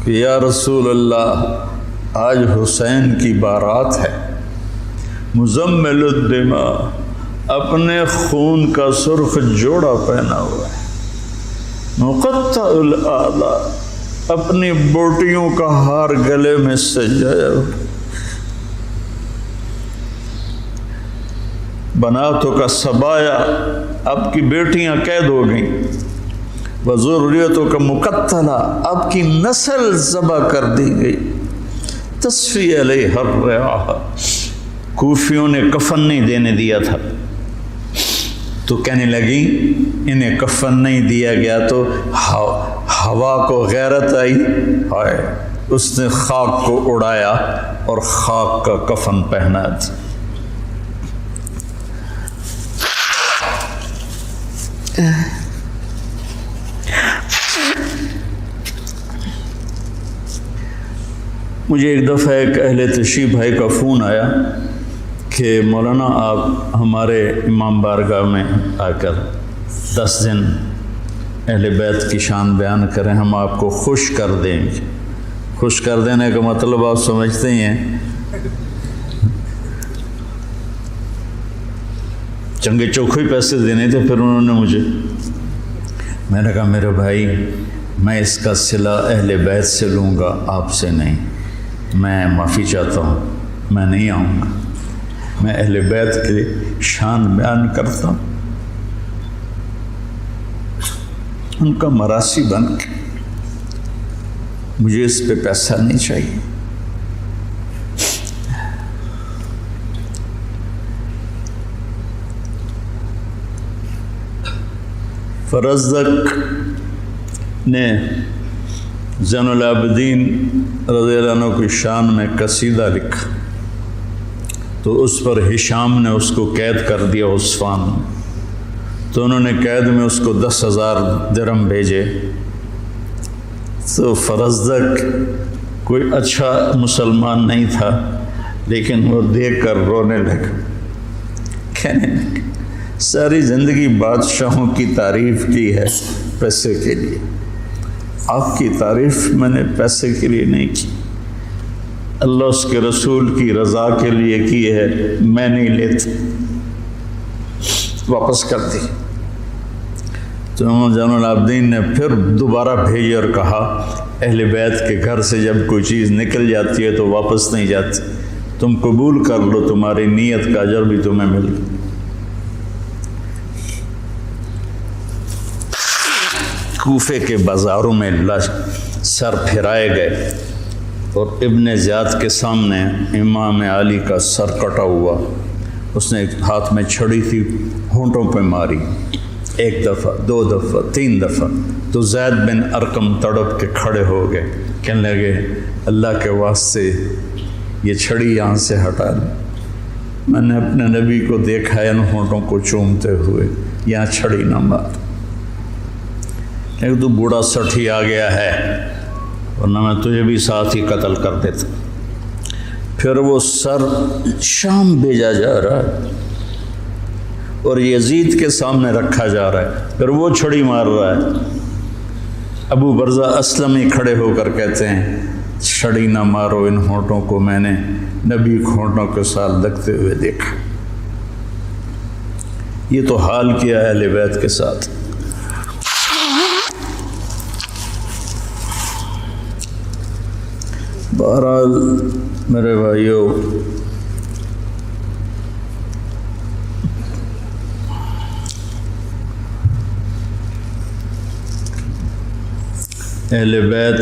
کہ یا رسول اللہ، آج حسین کی بارات ہے. مزمل الدماء، اپنے خون کا سرخ جوڑا پہنا ہوا ہے. مقطع الاعضاء، اپنی بوٹیوں کا ہار گلے میں سجایا ہوا. بناتوں کا سبایا، آپ کی بیٹیاں قید ہو گئیں. وذریتوں کا مقتلہ، آپ کی نسل ذبح کر دی گئی. تصفی علیہ الرعاہ، کوفیوں نے کفن نہیں دینے دیا تھا تو کہنے لگی انہیں کفن نہیں دیا گیا تو ہوا کو غیرت آئی، ہائے، اس نے خاک کو اڑایا اور خاک کا کفن پہنا دیا. مجھے ایک دفعہ ایک اہل تشریف بھائی کا فون آیا کہ مولانا آپ ہمارے امام بارگاہ میں آ کر 10 دن اہل بیت کی شان بیان کریں، ہم آپ کو خوش کر دیں گے. خوش کر دینے کا مطلب آپ سمجھتے ہی ہیں، چنگے چوکھے پیسے دینے تھے. پھر انہوں نے میں نے کہا میرے بھائی، میں اس کا صلہ اہل بیت سے لوں گا، آپ سے نہیں. میں معافی چاہتا ہوں، میں نہیں آؤں گا. میں اہل بیت کی شان بیان کرتا ہوں، ان کا مراسی بن کے. مجھے اس پہ پیسہ نہیں چاہیے. فرزدق نے زین العابدین رضی اللہ عنہ کی شان میں قصیدہ لکھا تو اس پر ہشام نے اس کو قید کر دیا عثمان میں. تو انہوں نے قید میں اس کو 10,000 درہم بھیجے. تو فرزدق کوئی اچھا مسلمان نہیں تھا، لیکن وہ دیکھ کر رونے لگا. کہنے لگا ساری زندگی بادشاہوں کی تعریف کی ہے پیسے کے لیے، آپ کی تعریف میں نے پیسے کے لیے نہیں کی، اللہ اس کے رسول کی رضا کے لیے کی ہے، میں نہیں لیتا. واپس کر دی. تو زین العابدین نے پھر دوبارہ بھیجی اور کہا اہل بیت کے گھر سے جب کوئی چیز نکل جاتی ہے تو واپس نہیں جاتی. تم قبول کر لو، تمہاری نیت کا اجر بھی تمہیں مل گیا. کوفے کے بازاروں میں سر پھرائے گئے اور ابن زیاد کے سامنے امام علی کا سر کٹا ہوا. اس نے ہاتھ میں چھڑی تھی، ہونٹوں پہ ماری، 1 دفعہ 2 دفعہ 3 دفعہ. تو زید بن ارقم تڑپ کے کھڑے ہو گئے، کہنے لگے اللہ کے واسطے یہ چھڑی یہاں سے ہٹا دیں. میں نے اپنے نبی کو دیکھا ہے ان ہونٹوں کو چومتے ہوئے، یہاں چھڑی نہ مار. تو بوڑھا سٹھی آ گیا ہے، ورنہ میں تجھے بھی ساتھ ہی قتل کر دیتا. پھر وہ سر شام بھیجا جا رہا ہے اور یزید کے سامنے رکھا جا رہا ہے، پھر وہ چھڑی مار رہا ہے. ابو برزہ اسلمی کھڑے ہو کر کہتے ہیں چھڑی نہ مارو ان ہونٹوں کو، میں نے نبی کو ہونٹوں کے ساتھ لگتے ہوئے دیکھا. یہ تو حال کیا ہے اہل بیت کے ساتھ. بہرحال میرے بھائیوں، اہل بیت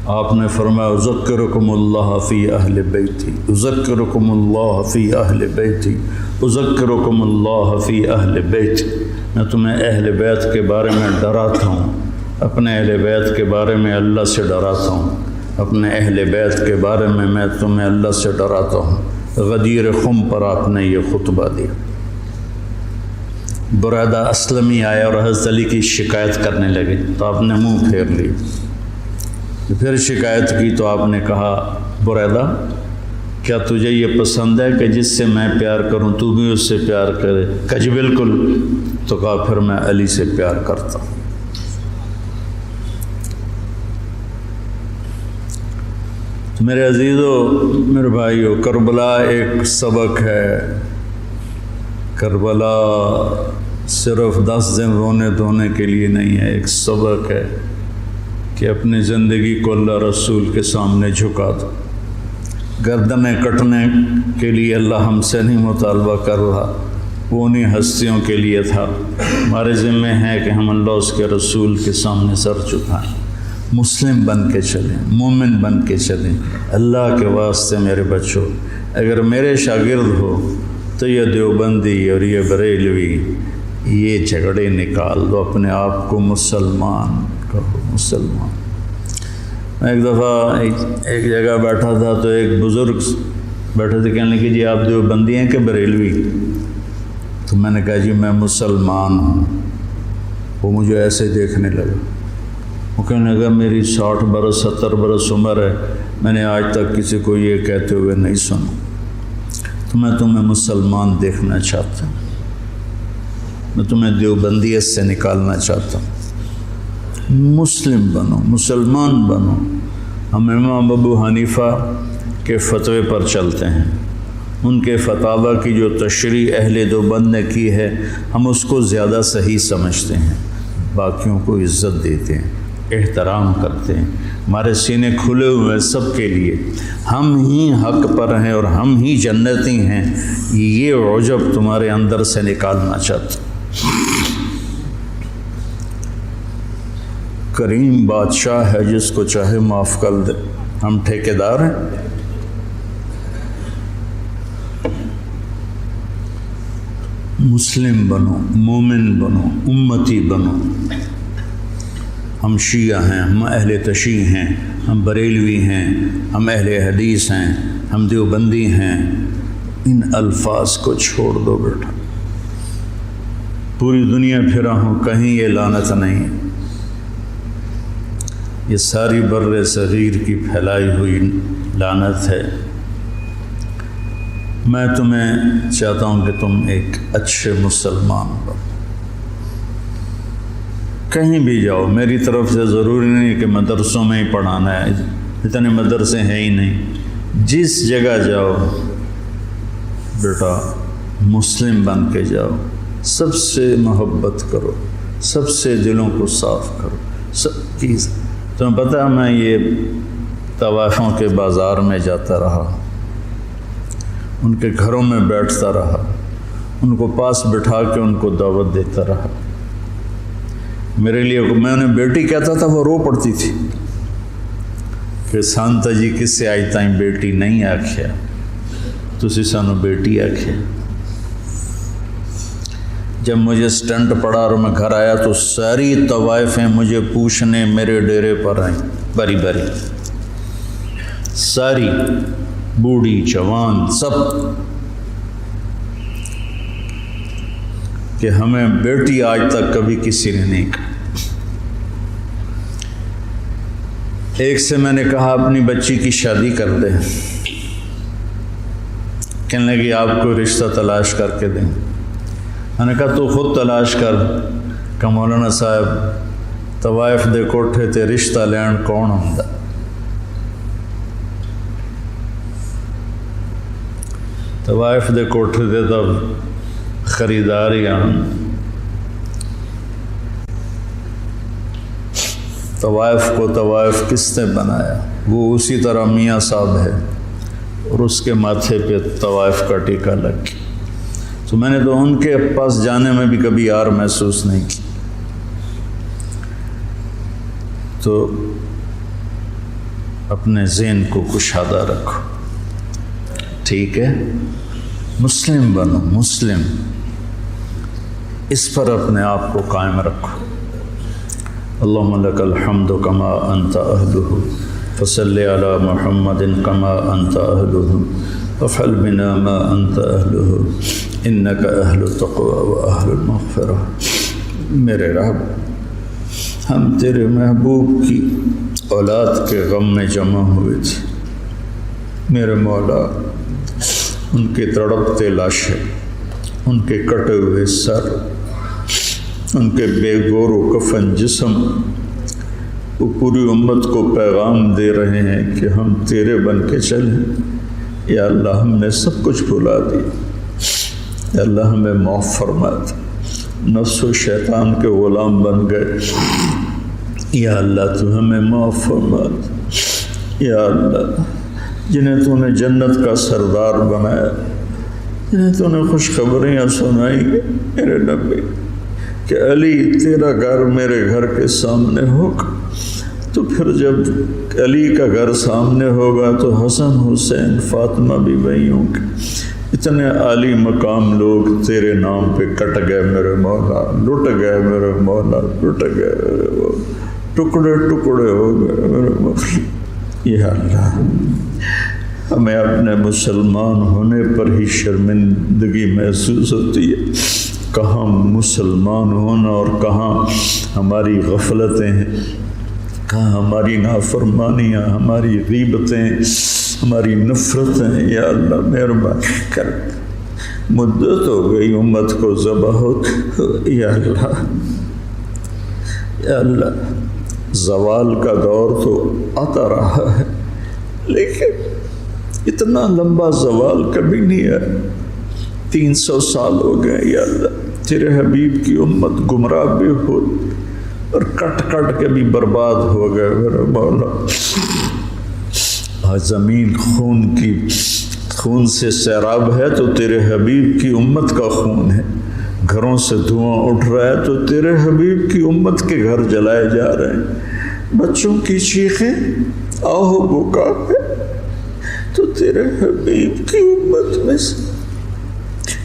آپ نے فرمایا اذکرکم اللہ فی اہل بیتی، اذکرکم اللہ فی اہل بیتی، اذکرکم اللہ فی اہل بیتی. میں تمہیں اہل بیت کے بارے میں ڈراتا ہوں، اپنے اہل بیت کے بارے میں اللہ سے ڈراتا ہوں، اپنے اہل بیت کے بارے میں تمہیں اللہ سے ڈراتا ہوں. غدیر خم پر آپ نے یہ خطبہ دیا. بریدہ اسلمی آیا اور حضرت علی کی شکایت کرنے لگے تو آپ نے منہ پھیر لی. پھر شکایت کی تو آپ نے کہا بریدہ کیا تجھے یہ پسند ہے کہ جس سے میں پیار کروں تو بھی اس سے پیار کرے؟ کہا جی بالکل. تو کہا پھر میں علی سے پیار کرتا ہوں. میرے عزیزو، میرے بھائیو، کربلا ایک سبق ہے. کربلا صرف 10 دن رونے دھونے کے لیے نہیں ہے، ایک سبق ہے کہ اپنی زندگی کو اللہ رسول کے سامنے جھکا دو. گردنیں کٹنے کے لیے اللہ ہم سے نہیں مطالبہ کر رہا، وہ انہیں ہستیوں کے لیے تھا. ہمارے ذمہ ہے کہ ہم اللہ اس کے رسول کے سامنے سر جھکائیں، مسلم بن کے چلیں، مومن بن کے چلیں. اللہ کے واسطے میرے بچوں، اگر میرے شاگرد ہو تو یہ دیوبندی اور یہ بریلوی یہ جھگڑے نکال دو، اپنے آپ کو مسلمان کہو، مسلمان. میں ایک دفعہ ایک جگہ بیٹھا تھا تو ایک بزرگ بیٹھے تھے، کہنے لگے جی آپ دیوبندی ہیں کہ بریلوی؟ تو میں نے کہا جی میں مسلمان ہوں. وہ مجھے ایسے دیکھنے لگا، وہ کہنے لگا میری 60 برس 70 برس عمر ہے، میں نے آج تک کسی کو یہ کہتے ہوئے نہیں سنا. تو میں تمہیں مسلمان دیکھنا چاہتا ہوں، میں تمہیں دیوبندیت سے نکالنا چاہتا ہوں. مسلم بنو، مسلمان بنو. ہم امام ابو حنیفہ کے فتوے پر چلتے ہیں، ان کے فتاوی کی جو تشریح اہل دیوبند نے کی ہے ہم اس کو زیادہ صحیح سمجھتے ہیں، باقیوں کو عزت دیتے ہیں، احترام کرتے ہیں. ہمارے سینے کھلے ہوئے سب کے لیے، ہم ہی حق پر ہیں اور ہم ہی جنتی ہیں. یہ عجب تمہارے اندر سے نکالنا چاہتا ہوں. کریم بادشاہ ہے، جس کو چاہے معاف کر دے. ہم ٹھیکیدار ہیں. مسلم بنو، مومن بنو، امتی بنو. ہم شیعہ ہیں، ہم اہل تشیع ہیں، ہم بریلوی ہیں، ہم اہل حدیث ہیں، ہم دیوبندی ہیں. ان الفاظ کو چھوڑ دو بیٹا. پوری دنیا پھرا ہوں، کہیں یہ لعنت نہیں. یہ ساری بر صغیر کی پھیلائی ہوئی لعنت ہے. میں تمہیں چاہتا ہوں کہ تم ایک اچھے مسلمان بنو. کہیں بھی جاؤ، میری طرف سے ضروری نہیں کہ مدرسوں میں ہی پڑھانا ہے، اتنے مدرسے ہیں ہی نہیں. جس جگہ جاؤ بیٹا مسلم بن کے جاؤ. سب سے محبت کرو، سب سے دلوں کو صاف کرو. چیز تمہیں پتہ ہے، میں یہ طوائفوں کے بازار میں جاتا رہا، ان کے گھروں میں بیٹھتا رہا، ان کو پاس بٹھا کے ان کو دعوت دیتا رہا۔ میرے لیے میں انہیں بیٹی کہتا تھا، وہ رو پڑتی تھی کہ سانتا جی کس سے آئی تائیں بیٹی نہیں آکھیا، تسی سانو بیٹی آکھیا۔ جب مجھے سٹنٹ پڑا اور میں گھر آیا تو ساری طوائفیں مجھے پوچھنے میرے ڈیرے پر آئیں، باری باری، ساری، بوڑھی جوان سب، کہ ہمیں بیٹی آج تک کبھی کسی نے نہیں کہا۔ ایک سے میں نے کہا اپنی بچی کی شادی کر دیں، کہنے لگی آپ کو رشتہ تلاش کر کے دیں۔ میں نے کہا تو خود تلاش کر، کہ مولانا صاحب طوائف دے کوٹھے تے رشتہ لین کون ہوندا؟ طوائف دے کوٹھے تے تب خریدار ہی آن۔ طوائف کو طوائف کس نے بنایا؟ وہ اسی طرح میاں صاحب ہے، اور اس کے ماتھے پہ طوائف کا ٹیکہ لگ گیا۔ تو میں نے تو ان کے پاس جانے میں بھی کبھی یار محسوس نہیں کی۔ تو اپنے ذہن کو کشادہ رکھو، ٹھیک ہے؟ مسلم بنو، مسلم، اس پر اپنے آپ کو قائم رکھو۔ اللہم لک الحمد کما انت اہلہ فصلی علی محمد کما انت اہلہ وافعل بنا ما انت اہلہ انک اہل التقوی و اہل المغفرہ۔ میرے رب، ہم تیرے محبوب کی اولاد کے غم میں جمع ہوئے تھے، میرے مولا، ان کے تڑپتے لاشیں، ان کے کٹے ہوئے سر، ان کے بے گور و کفن جسم، وہ پوری امت کو پیغام دے رہے ہیں کہ ہم تیرے بن کے چلیں۔ یا اللہ، ہم نے سب کچھ بھلا دیا، یا اللہ ہمیں معاف فرما دے، نفس و شیطان کے غلام بن گئے، یا اللہ تو ہمیں معاف فرما دے۔ یا اللہ، جنہیں تو نے جنت کا سردار بنایا، جنہیں تو نے خوشخبریاں سنائی میرے نبی کہ علی تیرا گھر میرے گھر کے سامنے ہوگا، تو پھر جب علی کا گھر سامنے ہوگا تو حسن، حسین، فاطمہ بھی وہی ہوں گے۔ اتنے عالی مقام لوگ تیرے نام پہ کٹ گئے میرے مولا، لٹ گئے میرے مولا، لٹ گئے میرے مولا، ٹکڑے ٹکڑے ہو گئے میرے مولا۔ یا اللہ، ہمیں اپنے مسلمان ہونے پر ہی شرمندگی محسوس ہوتی ہے، کہاں مسلمان ہونا اور کہاں ہماری غفلتیں ہیں، کہاں ہماری نافرمانیاں، ہماری غیبتیں، ہماری نفرتیں۔ یا اللہ مہربانی کر، مدت ہو گئی امت کو ذبح ہوتے۔ یا اللہ، یا اللہ، زوال کا دور تو آتا رہا ہے، لیکن اتنا لمبا زوال کبھی نہیں ہے۔ 300 سال ہو گئے یا اللہ، تیرے حبیب کی امت گمراہ بھی ہو اور کٹ کٹ کے بھی برباد ہو گئے میرے مولا۔ آج زمین خون سے سیراب ہے تو تیرے حبیب کی امت کا خون ہے، گھروں سے دھواں اٹھ رہا ہے تو تیرے حبیب کی امت کے گھر جلائے جا رہے ہیں، بچوں کی چیخیں آہو بکا ہے تو تیرے حبیب کی امت میں سے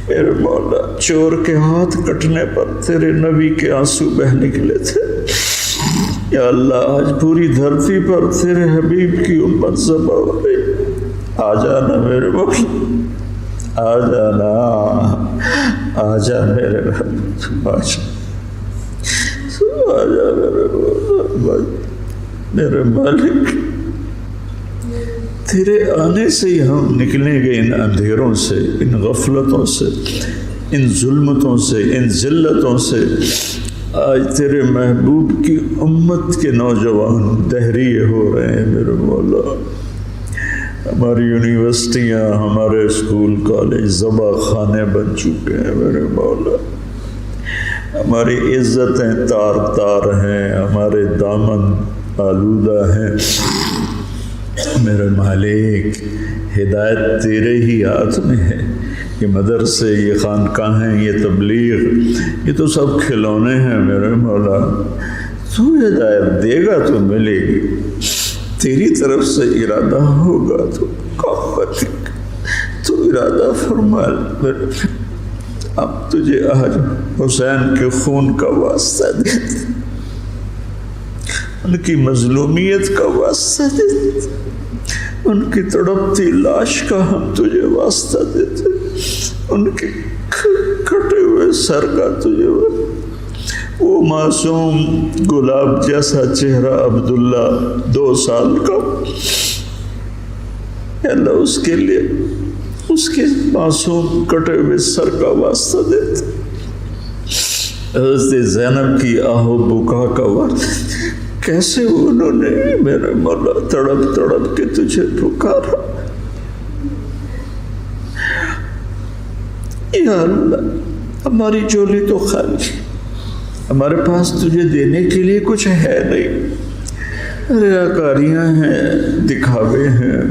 میرے مولا، چور کے ہاتھ کٹنے پر تیرے نبی کے آنسو بہ نکلے تھے۔ یا اللہ، آج پوری دھرتی پر تیرے حبیب کی امت ذبح ہو رہی، آ جانا میرے مولا، آ جانا، آ جا میرے رب، آ جا میرے مولا، میرے مالک، تیرے آنے سے ہی ہم نکلیں گے ان اندھیروں سے، ان غفلتوں سے، ان ظلمتوں سے، ان ذلتوں سے۔ آج تیرے محبوب کی امت کے نوجوان دہریے ہو رہے ہیں میرے مولا، ہماری یونیورسٹیاں، ہمارے اسکول کالج ذبح خانے بن چکے ہیں میرے مولا۔ ہماری عزتیں تار تار ہیں، ہمارے دامن آلودہ ہیں۔ میرے مالک، ہدایت تیرے ہی ہاتھ میں ہے۔ یہ مدرسے، یہ خانقاہیں، یہ تبلیغ، یہ تو سب کھلونے ہیں میرے مولا۔ تو ہدایت دے گا تو ملے گی، تیری طرف سے ارادہ ہوگا تو تو ارادہ فرما۔ اب تجھے آج حسین کے خون کا واسطہ دیتے، ان کی مظلومیت کا واسطہ دیتے، ان کی تڑپتی لاش کا ہم تجھے واسطہ دیتے، ان کے کٹے ہوئے سر کا تجھے واسطہ۔ وہ معصوم گلاب جیسا چہرہ عبداللہ 2 سال کا، اللہ اس کے لیے اس کے معصوم کٹے ہوئے سر کا واسطہ دیتے، حضرت زینب کی آہو بکا کا واسطہ۔ کیسے انہوں نے میرے مولا تڑپ تڑپ کے تجھے پکارا۔ یا اللہ، ہماری جھولی تو خالی، ہمارے پاس تجھے دینے کے لیے کچھ ہے نہیں، ریاکاریاں ہیں، دکھاوے ہیں،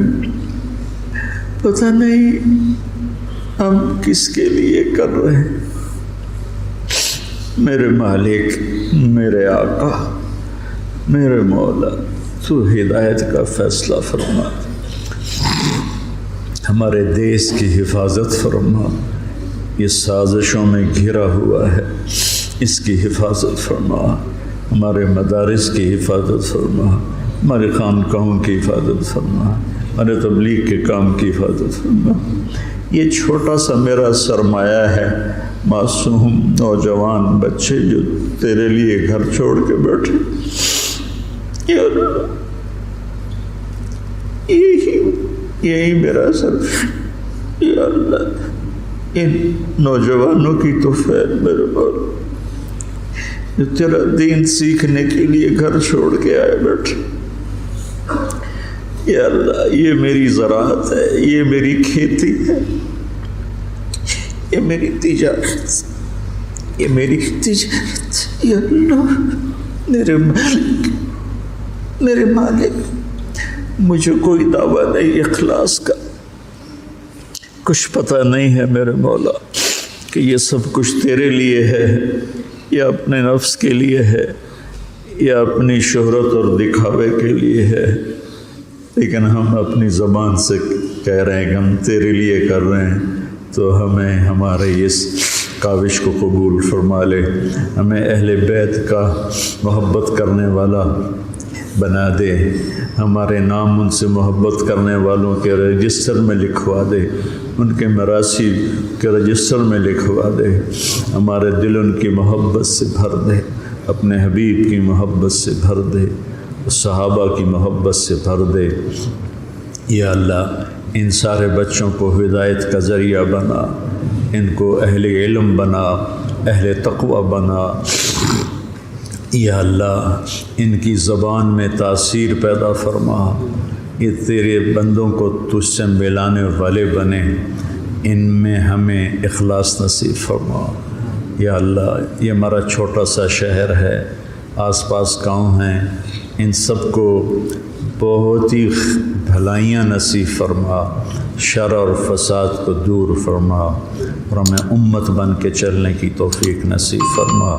پتہ نہیں ہم کس کے لیے کر رہے ہیں۔ میرے مالک، میرے آقا، میرے مولا، تو ہدایت کا فیصلہ فرما، ہمارے دیس کی حفاظت فرما۔ یہ سازشوں میں گھرا ہوا ہے، اس کی حفاظت فرما، ہمارے مدارس کی حفاظت فرما، ہمارے خانقاہوں کی حفاظت فرما، ہمارے تبلیغ کے کام کی حفاظت فرما۔ یہ چھوٹا سا میرا سرمایہ ہے، معصوم نوجوان بچے جو تیرے لیے گھر چھوڑ کے بیٹھے، یا اللہ، یہی میرا سر، یا اللہ، ان نوجوانوں کی تو خیر میرے مولا، جو تیرا دین سیکھنے کے لیے گھر چھوڑ کے آئے بیٹھے۔ یا اللہ، یہ میری زراعت ہے، یہ میری کھیتی ہے، یہ میری تجارت، یہ میری تجارت۔ یا اللہ، میرے مالک، مجھے کوئی دعویٰ نہیں اخلاص کا، کچھ پتہ نہیں ہے میرے مولا کہ یہ سب کچھ تیرے لیے ہے یا اپنے نفس کے لیے ہے یا اپنی شہرت اور دکھاوے کے لیے ہے، لیکن ہم اپنی زبان سے کہہ رہے ہیں کہ ہم تیرے لیے کر رہے ہیں، تو ہمیں ہمارے اس کاوش کو قبول فرما لے، ہمیں اہل بیت کا محبت کرنے والا بنا دے، ہمارے نام ان سے محبت کرنے والوں کے رجسٹر میں لکھوا دے، ان کے مراثی کے رجسٹر میں لکھوا دے، ہمارے دل ان کی محبت سے بھر دے، اپنے حبیب کی محبت سے بھر دے، صحابہ کی محبت سے بھر دے۔ یا اللہ، ان سارے بچوں کو ہدایت کا ذریعہ بنا، ان کو اہل علم بنا، اہل تقوی بنا۔ یا اللہ، ان کی زبان میں تاثیر پیدا فرما، یہ تیرے بندوں کو تجھ سے ملانے والے بنے، ان میں ہمیں اخلاص نصیب فرما۔ یا اللہ، یہ ہمارا چھوٹا سا شہر ہے، آس پاس گاؤں ہیں، ان سب کو بہت ہی بھلائیاں نصیب فرما، شر اور فساد کو دور فرما، اور ہمیں امت بن کے چلنے کی توفیق نصیب فرما۔